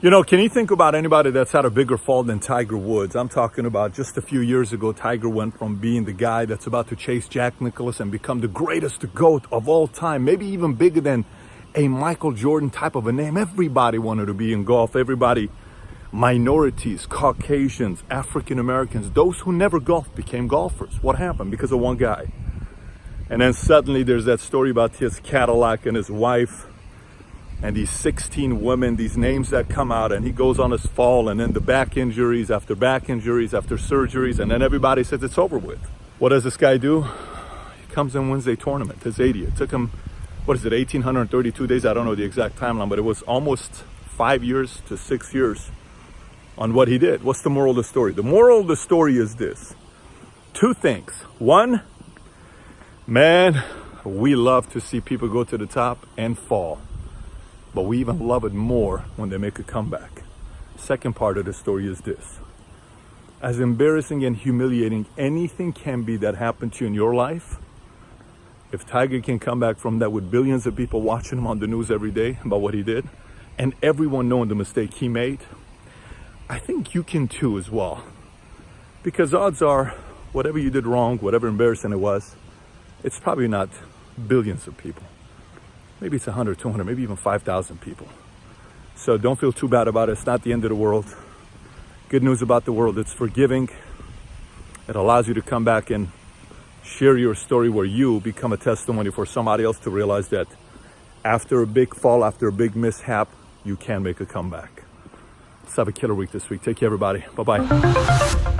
You know, can you think about anybody that's had a bigger fall than Tiger Woods? I'm talking about just a few years ago, Tiger went from being the guy that's about to chase Jack Nicklaus and become the greatest GOAT of all time, maybe even bigger than a Michael Jordan type of a name. Everybody wanted to be in golf. Everybody, minorities, Caucasians, African Americans, those who never golfed became golfers. What happened? Because of one guy. And then suddenly there's that story about his Cadillac and his wife and these 16 women, these names that come out, and he goes on his fall, and then the back injuries after surgeries, and then everybody says it's over with. What does this guy do? He comes and wins a tournament, his 80th. It took him, 1,832 days? I don't know the exact timeline, but it was almost 5 years to 6 years on what he did. What's the moral of the story? The moral of the story is this. Two things. One, man, we love to see people go to the top and fall. But we even love it more when they make a comeback. Second part of the story is this. As embarrassing and humiliating anything can be that happened to you in your life, if Tiger can come back from that with billions of people watching him on the news every day about what he did, and everyone knowing the mistake he made, I think you can too as well. Because odds are, whatever you did wrong, whatever embarrassing it was, it's probably not billions of people. Maybe it's 100, 200, maybe even 5,000 people. So don't feel too bad about it. It's not the end of the world. Good news about the world, it's forgiving. It allows you to come back and share your story where you become a testimony for somebody else to realize that after a big fall, after a big mishap, you can make a comeback. Let's have a killer week this week. Take care, everybody. Bye-bye.